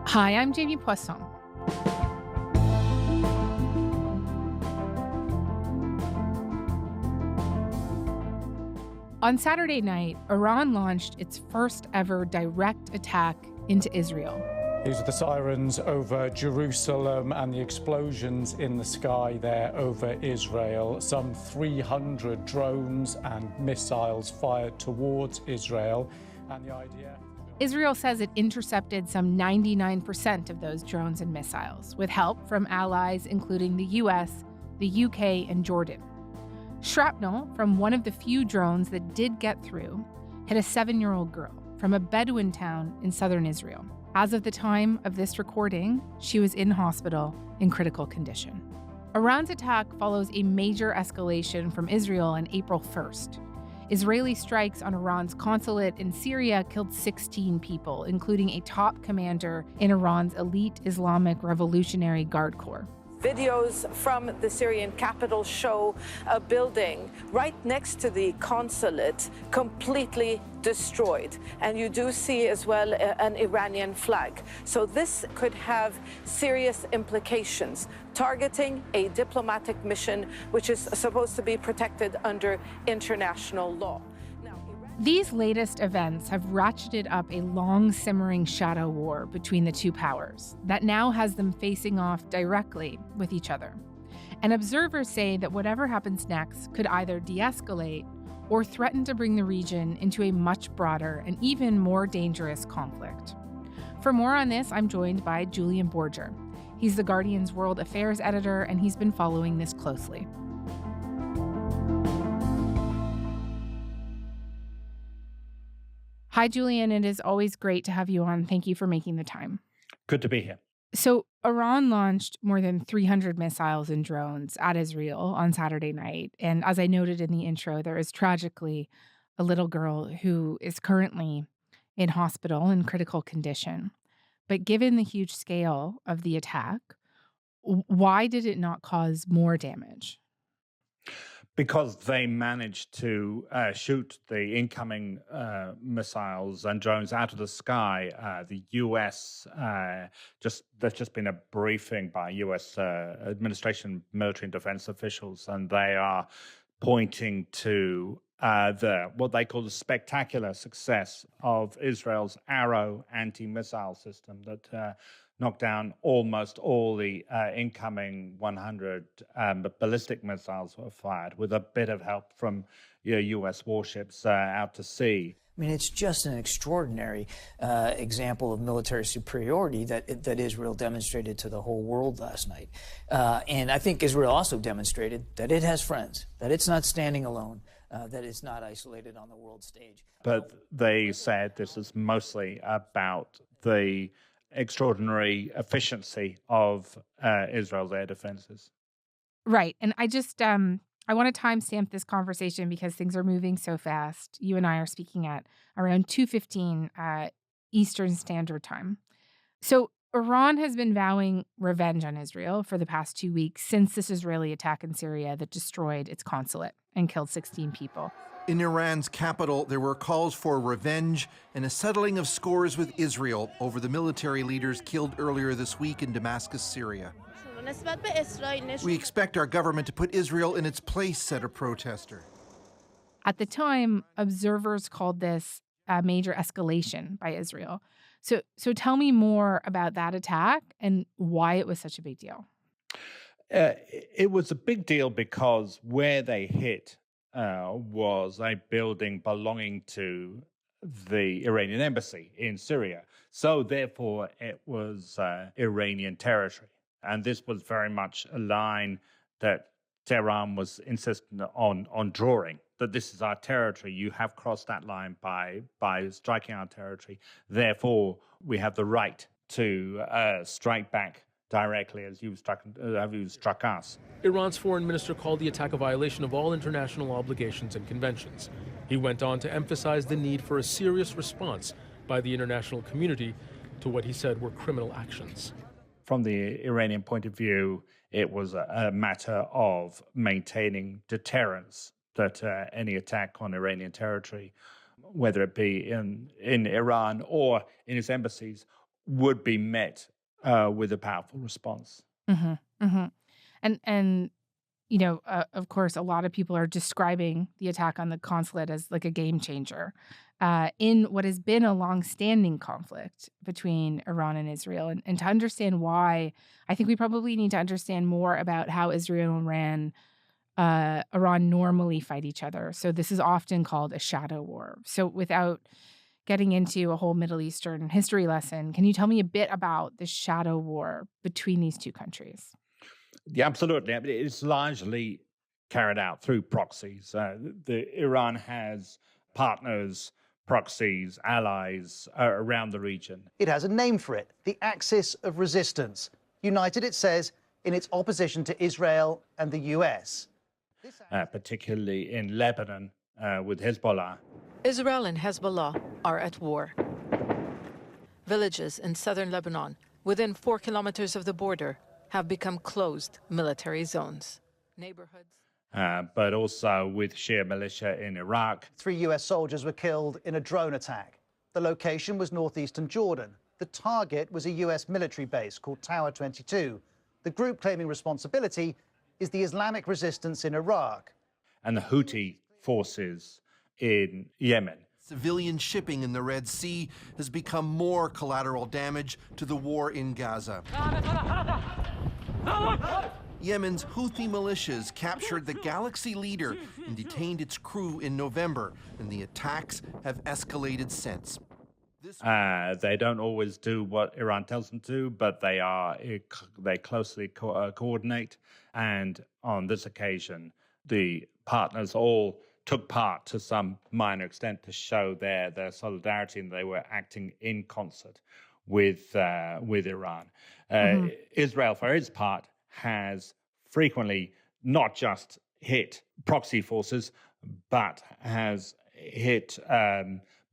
Hi, I'm Jamie Poisson. On Saturday night, Iran launched its first ever direct attack into Israel. These are the sirens over Jerusalem and the explosions in the sky there over Israel. Some 300 drones and missiles fired towards Israel. And the idea... Israel says it intercepted some 99% of those drones and missiles, with help from allies including the US, the UK, and Jordan. Shrapnel from one of the few drones that did get through hit a 7-year-old girl from a Bedouin town in southern Israel. As of the time of this recording, she was in hospital in critical condition. Iran's attack follows a major escalation from Israel on April 1st. Israeli strikes on Iran's consulate in Syria killed 16 people, including a top commander in Iran's elite Islamic Revolutionary Guard Corps. Videos from the Syrian capital show a building right next to the consulate completely destroyed. And you do see as well an Iranian flag. So this could have serious implications, targeting a diplomatic mission which is supposed to be protected under international law. These latest events have ratcheted up a long simmering shadow war between the two powers that now has them facing off directly with each other. And observers say that whatever happens next could either de-escalate or threaten to bring the region into a much broader and even more dangerous conflict. For more on this, I'm joined by Julian Borger. He's The Guardian's World Affairs editor, and he's been following this closely. Hi, Julian. It is always great to have you on. Thank you for making the time. Good to be here. So Iran launched more than 300 missiles and drones at Israel on Saturday night. And as I noted in the intro, there is tragically a little girl who is currently in hospital in critical condition. But given the huge scale of the attack, why did it not cause more damage? Because they managed to shoot the incoming missiles and drones out of the sky. The U.S. There's just been a briefing by U.S. administration, military and defense officials, and they are pointing to what they call the spectacular success of Israel's Arrow anti-missile system that knocked down almost all the incoming 100 ballistic missiles were fired, with a bit of help from U.S. warships out to sea. I mean, it's just an extraordinary example of military superiority that Israel demonstrated to the whole world last night. And I think Israel also demonstrated that it has friends, that it's not standing alone, that it's not isolated on the world stage. But they said this is mostly about the extraordinary efficiency of Israel's air defenses. Right. And I just, I want to timestamp this conversation because things are moving so fast. You and I are speaking at around 2:15 Eastern Standard Time. So Iran has been vowing revenge on Israel for the past 2 weeks since this Israeli attack in Syria that destroyed its consulate and killed 16 people. In Iran's capital, there were calls for revenge and a settling of scores with Israel over the military leaders killed earlier this week in Damascus, Syria. We expect our government to put Israel in its place, said a protester. At the time, observers called this a major escalation by Israel. So tell me more about that attack and why it was such a big deal. It was a big deal because where they hit was a building belonging to the Iranian embassy in Syria. So therefore, it was Iranian territory. And this was very much a line that Tehran was insistent on drawing, that this is our territory. You have crossed that line by striking our territory. Therefore, we have the right to strike back directly as you've struck us. Iran's foreign minister called the attack a violation of all international obligations and conventions. He went on to emphasize the need for a serious response by the international community to what he said were criminal actions. From the Iranian point of view, it was a matter of maintaining deterrence that any attack on Iranian territory, whether it be in Iran or in its embassies would be met with a powerful response. Mm-hmm, mm-hmm. And of course, a lot of people are describing the attack on the consulate as like a game changer in what has been a long-standing conflict between Iran and Israel. And to understand why, I think we probably need to understand more about how Israel and Iran normally fight each other. So this is often called a shadow war. So without getting into a whole Middle Eastern history lesson, can you tell me a bit about the shadow war between these two countries? Yeah, absolutely. It's largely carried out through proxies. Iran has partners, proxies, allies around the region. It has a name for it, the Axis of Resistance. United, it says, in its opposition to Israel and the US. Particularly in Lebanon with Hezbollah. Israel and Hezbollah are at war. Villages in southern Lebanon, within 4 kilometers of the border, have become closed military zones. Neighborhoods. But also with Shia militia in Iraq. 3 US soldiers were killed in a drone attack. The location was northeastern Jordan. The target was a US military base called Tower 22. The group claiming responsibility is the Islamic resistance in Iraq. And the Houthi forces in Yemen. Civilian shipping in the Red Sea has become more collateral damage to the war in Gaza. Yemen's Houthi militias captured the Galaxy leader and detained its crew in November, and the attacks have escalated since. They don't always do what Iran tells them to, but they closely coordinate. And on this occasion, the partners all took part to some minor extent to show their solidarity, and they were acting in concert with Iran. Israel, for its part, has frequently not just hit proxy forces, but has hit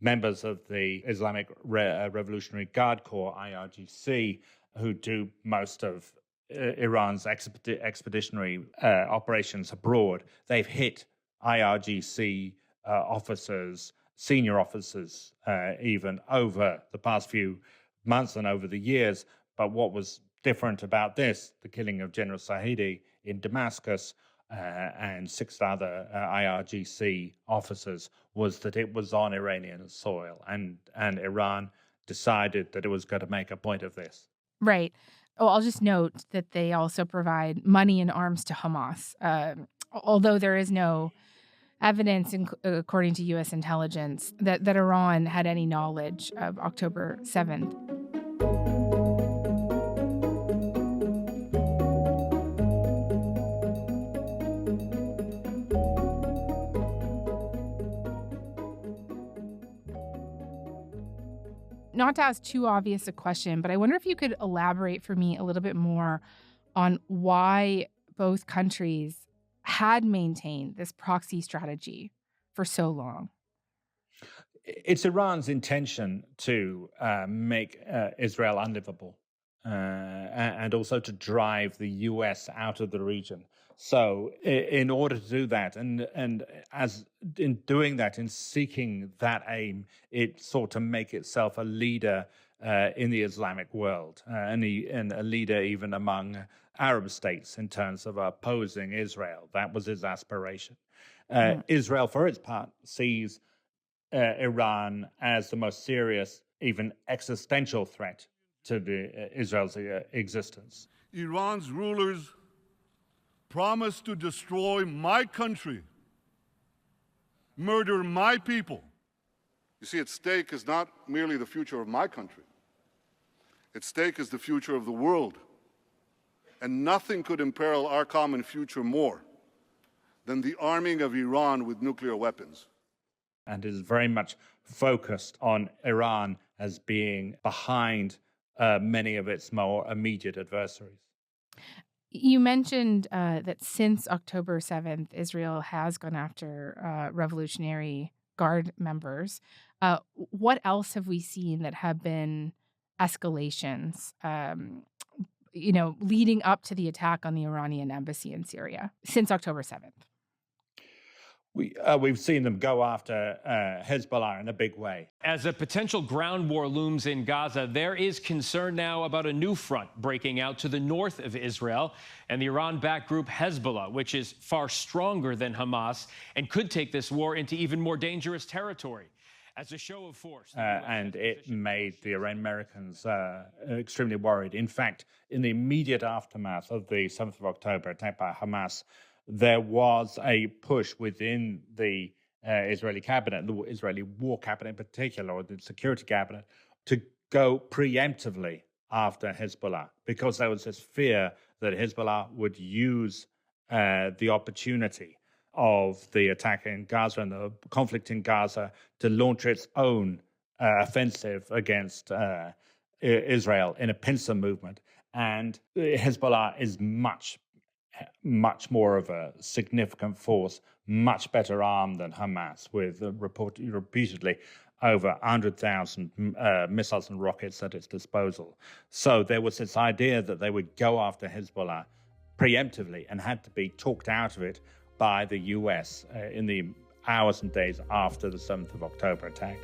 members of the Islamic Revolutionary Guard Corps, IRGC, who do most of Iran's expeditionary operations abroad. They've hit IRGC officers, senior officers, even over the past few months and over the years. But what was different about this, the killing of General Sahidi in Damascus and 6 other IRGC officers, was that it was on Iranian soil, and Iran decided that it was going to make a point of this. Right. Oh, I'll just note that they also provide money and arms to Hamas, although there is no evidence, according to U.S. intelligence, that Iran had any knowledge of October 7th. Not to ask too obvious a question, but I wonder if you could elaborate for me a little bit more on why both countries had maintained this proxy strategy for so long. It's Iran's intention to make Israel unlivable and also to drive the U.S. out of the region. So in order to do that, and as in doing that, in seeking that aim, it sought to make itself a leader in the Islamic world and a leader even among Arab states in terms of opposing Israel. That was its aspiration. Israel, for its part, sees Iran as the most serious, even existential threat to Israel's existence. Iran's rulers promised to destroy my country, murder my people. You see, at stake is not merely the future of my country. At stake is the future of the world. And nothing could imperil our common future more than the arming of Iran with nuclear weapons. And is very much focused on Iran as being behind many of its more immediate adversaries. You mentioned that since October 7th, Israel has gone after Revolutionary Guard members. What else have we seen that have been escalations, leading up to the attack on the Iranian embassy in Syria since October 7th? We've seen them go after Hezbollah in a big way. As a potential ground war looms in Gaza, there is concern now about a new front breaking out to the north of Israel and the Iran-backed group Hezbollah, which is far stronger than Hamas and could take this war into even more dangerous territory. As a show of force. And it made the Americans extremely worried. In fact, in the immediate aftermath of the 7th of October attack by Hamas, there was a push within the Israeli cabinet, the Israeli war cabinet in particular, or the security cabinet, to go preemptively after Hezbollah, because there was this fear that Hezbollah would use the opportunity of the attack in Gaza and the conflict in Gaza to launch its own offensive against Israel in a pincer movement. And Hezbollah is much more of a significant force, much better armed than Hamas, with repeatedly over 100,000 missiles and rockets at its disposal. So there was this idea that they would go after Hezbollah preemptively and had to be talked out of it by the US in the hours and days after the 7th of October attack.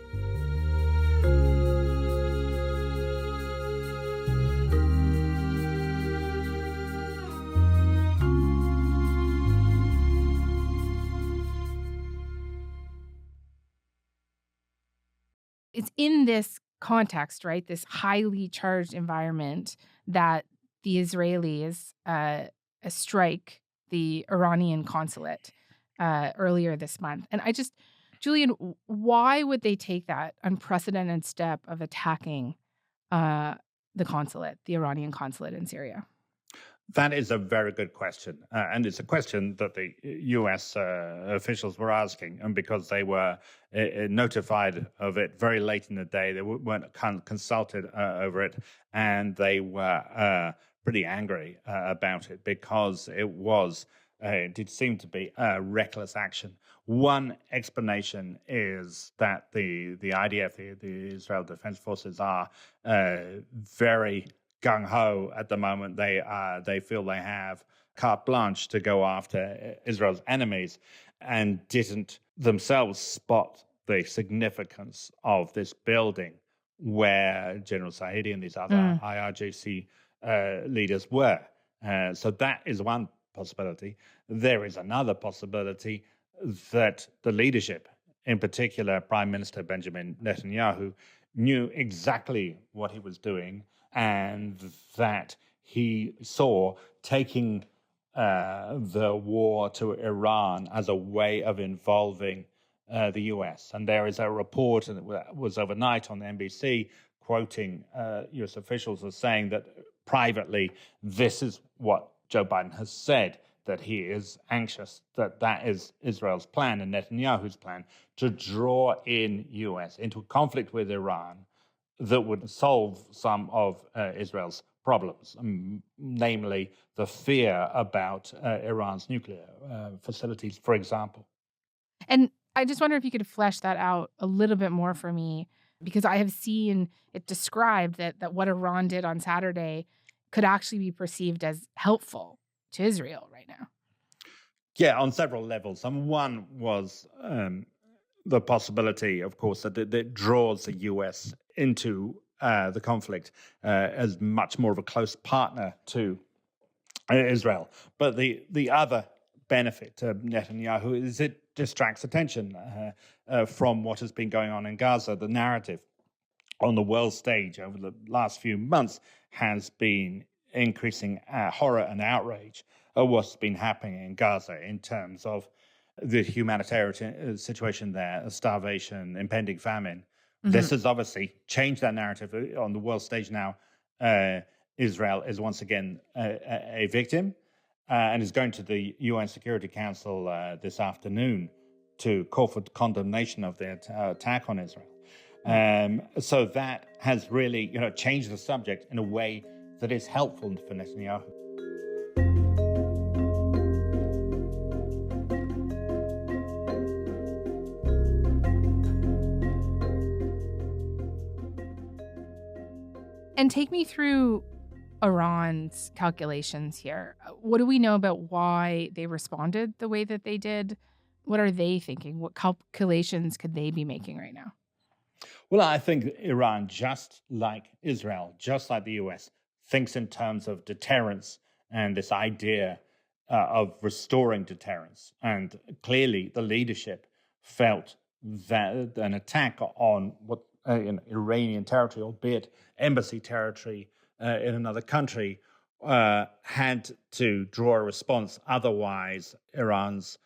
It's in this context, right, this highly charged environment, that the Israelis strike the Iranian consulate earlier this month. And Julian, why would they take that unprecedented step of attacking the Iranian consulate in Syria? That is a very good question. And it's a question that the U.S. officials were asking. And because they were notified of it very late in the day, they weren't consulted over it. And they were pretty angry about it, because it did seem to be a reckless action. One explanation is that the IDF, the Israel Defense Forces, are very gung-ho at the moment. They feel they have carte blanche to go after Israel's enemies, and didn't themselves spot the significance of this building where General Sahidi and these other IRGC leaders were. So that is one possibility. There is another possibility that the leadership, in particular Prime Minister Benjamin Netanyahu, knew exactly what he was doing, and that he saw taking the war to Iran as a way of involving the US. And there is a report that was overnight on the NBC quoting US officials as saying that privately, this is what Joe Biden has said, that he is anxious that is Israel's plan and Netanyahu's plan to draw in US into a conflict with Iran that would solve some of Israel's problems, namely the fear about Iran's nuclear facilities, for example. And I just wonder if you could flesh that out a little bit more for me, because I have seen it described that what Iran did on Saturday could actually be perceived as helpful to Israel right now. Yeah, on several levels. One was the possibility, of course, that it draws the US into the conflict as much more of a close partner to Israel. But the other benefit to Netanyahu is it distracts attention from what has been going on in Gaza. The narrative on the world stage over the last few months has been increasing horror and outrage at what's been happening in Gaza in terms of the humanitarian situation there, starvation, impending famine. Mm-hmm. This has obviously changed that narrative on the world stage now. Israel is once again a victim and is going to the UN Security Council this afternoon to call for condemnation of the attack on Israel. So that has really, changed the subject in a way that is helpful for Netanyahu. And take me through Iran's calculations here. What do we know about why they responded the way that they did What are they thinking? What calculations could they be making right now? Well, I think Iran, just like Israel, just like the US, thinks in terms of deterrence and this idea of restoring deterrence. And clearly the leadership felt that an attack on what in Iranian territory, albeit embassy territory in another country, had to draw a response. Otherwise, Iran's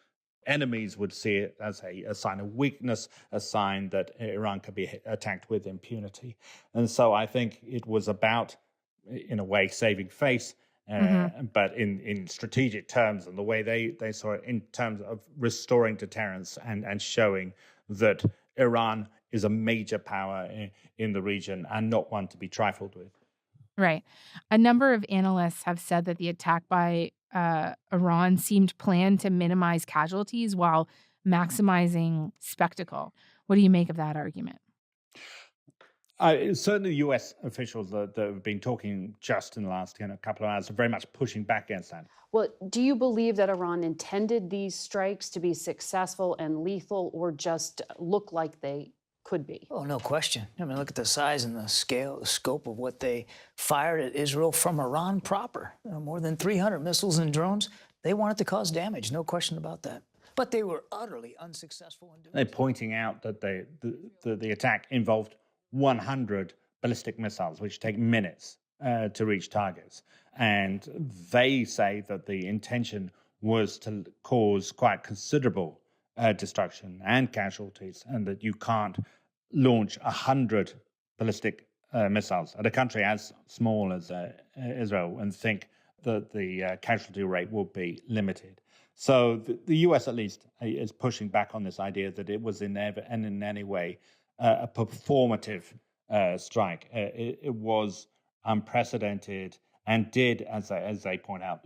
enemies would see it as a sign of weakness, a sign that Iran could be attacked with impunity. And so I think it was about, in a way, saving face, but in strategic terms, and the way they saw it in terms of restoring deterrence and showing that Iran is a major power in the region and not one to be trifled with. Right. A number of analysts have said that the attack by Iran seemed planned to minimize casualties while maximizing spectacle. What do you make of that argument? Certainly, U.S. officials that have been talking just in the last couple of hours are very much pushing back against that. Well, do you believe that Iran intended these strikes to be successful and lethal, or just look like they could be? Oh, no question. I mean, look at the size and the scale, the scope of what they fired at Israel from Iran proper. More than 300 missiles and drones. They wanted to cause damage, no question about that. But they were utterly unsuccessful in doing it. They're pointing out that the attack involved 100 ballistic missiles, which take minutes to reach targets. And they say that the intention was to cause quite considerable destruction and casualties, and that you can't launch 100 ballistic missiles at a country as small as Israel and think that the casualty rate will be limited. So the US, at least, is pushing back on this idea that it was in any way a performative strike. It was unprecedented and did, as they point out,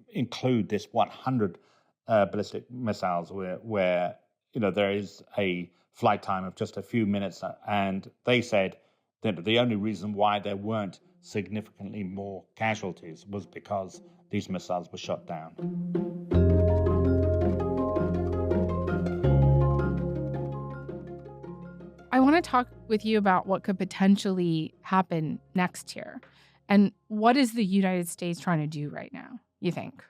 include this 100 ballistic missiles where there is a flight time of just a few minutes, and they said that the only reason why there weren't significantly more casualties was because these missiles were shot down. I want to talk with you about what could potentially happen next here. And what is the United States trying to do right now, you think?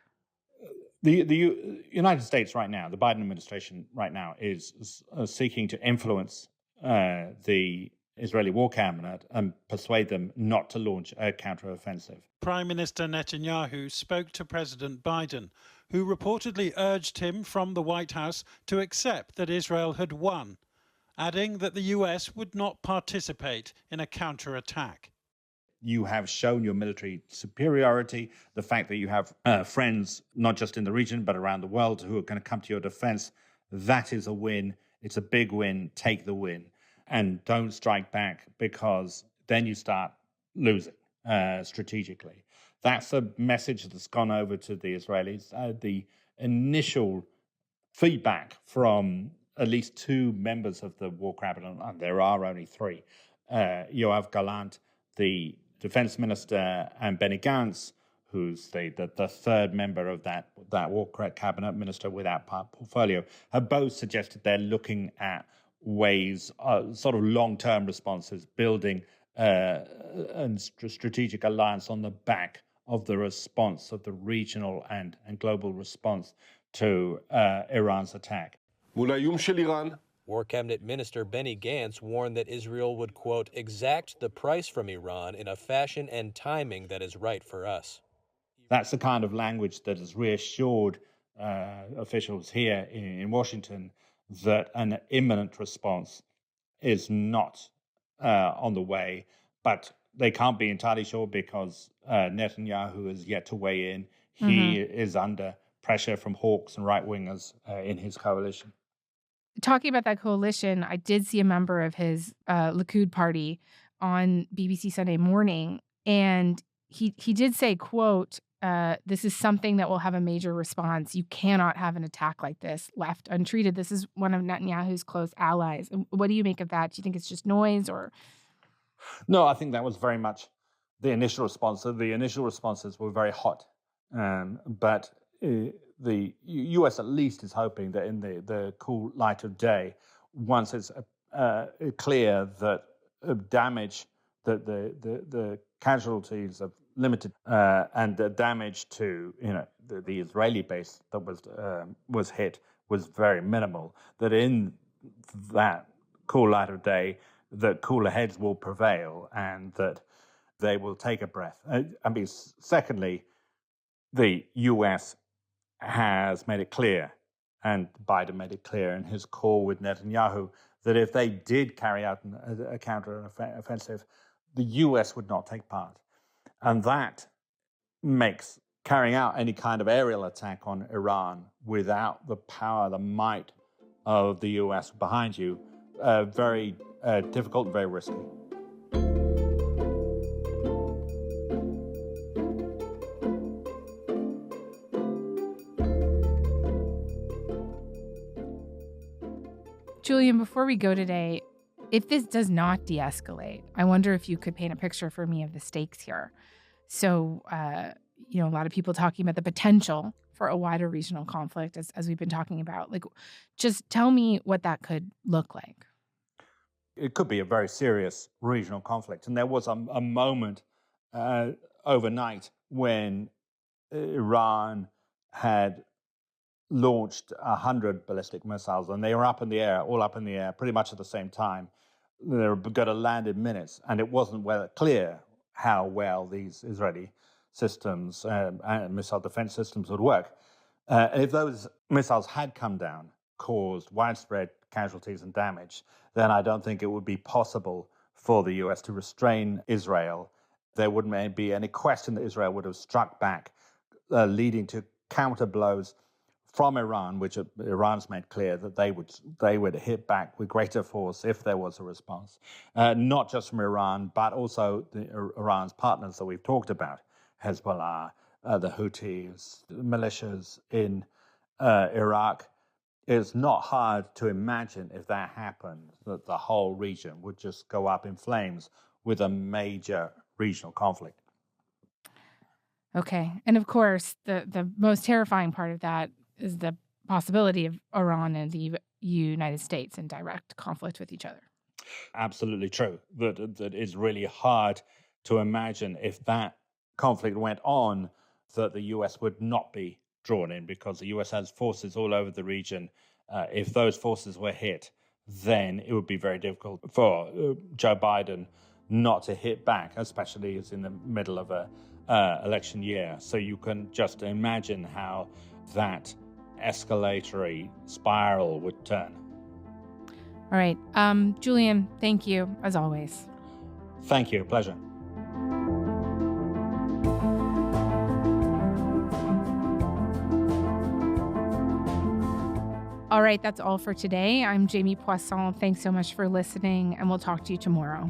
The United States right now, the Biden administration right now, is seeking to influence the Israeli war cabinet and persuade them not to launch a counteroffensive. Prime Minister Netanyahu spoke to President Biden, who reportedly urged him from the White House to accept that Israel had won, adding that the US would not participate in a counterattack. You have shown your military superiority, the fact that you have friends, not just in the region, but around the world, who are going to come to your defense. That is a win. It's a big win. Take the win. And don't strike back, because then you start losing strategically. That's a message that's gone over to the Israelis. The initial feedback from at least two members of the war cabinet, and there are only three, Yoav Gallant, the defense minister, and Benny Gantz, who's the third member of that war cabinet, minister without portfolio, have both suggested they're looking at ways, sort of long-term responses, building a strategic alliance on the back of the response, of the regional and global response to Iran's attack. War Cabinet Minister Benny Gantz warned that Israel would, quote, exact the price from Iran in a fashion and timing that is right for us. That's the kind of language that has reassured officials here in Washington that an imminent response is not on the way, but they can't be entirely sure because Netanyahu is yet to weigh in. He is under pressure from hawks and right-wingers in his coalition. Talking about that coalition, I did see a member of his Likud party on BBC Sunday Morning, and he did say, quote, this is something that will have a major response. You cannot have an attack like this left untreated. This is one of Netanyahu's close allies. What do you make of that? Do you think it's just noise or? No, I think that was very much the initial response. So the initial responses were very hot, but the U.S. at least is hoping that in the cool light of day, once it's clear that damage, that the casualties of limited and the damage to the Israeli base that was hit was very minimal, that in that cool light of day, that cooler heads will prevail and that they will take a breath. Secondly, the U.S. has made it clear, and Biden made it clear in his call with Netanyahu, that if they did carry out a counter-offensive, the U.S. would not take part. And that makes carrying out any kind of aerial attack on Iran without the power, the might of the U.S. behind you, very difficult and very risky. Julian, before we go today, if this does not de-escalate, I wonder if you could paint a picture for me of the stakes here. So, a lot of people talking about the potential for a wider regional conflict, as we've been talking about. Like, just tell me what that could look like. It could be a very serious regional conflict. And there was a moment overnight when Iran had launched 100 ballistic missiles, and they were all up in the air, pretty much at the same time. They were going to land in minutes, and it wasn't clear how well these Israeli systems and missile defense systems would work. If those missiles had come down, caused widespread casualties and damage, then I don't think it would be possible for the U.S. to restrain Israel. There wouldn't be any question that Israel would have struck back, leading to counter blows from Iran, which Iran's made clear that they would hit back with greater force if there was a response, not just from Iran, but also Iran's partners that we've talked about, Hezbollah, the Houthis, the militias in Iraq. It's not hard to imagine if that happened, that the whole region would just go up in flames with a major regional conflict. Okay. And of course, the most terrifying part of that is the possibility of Iran and the United States in direct conflict with each other. Absolutely true. That is really hard to imagine if that conflict went on, that the U.S. would not be drawn in, because the U.S. has forces all over the region. If those forces were hit, then it would be very difficult for Joe Biden not to hit back, especially as in the middle of a election year. So you can just imagine how that escalatory spiral would turn. All right. Julian, thank you, as always. Thank you. Pleasure. All right, that's all for today. I'm Jamie Poisson. Thanks so much for listening, and we'll talk to you tomorrow.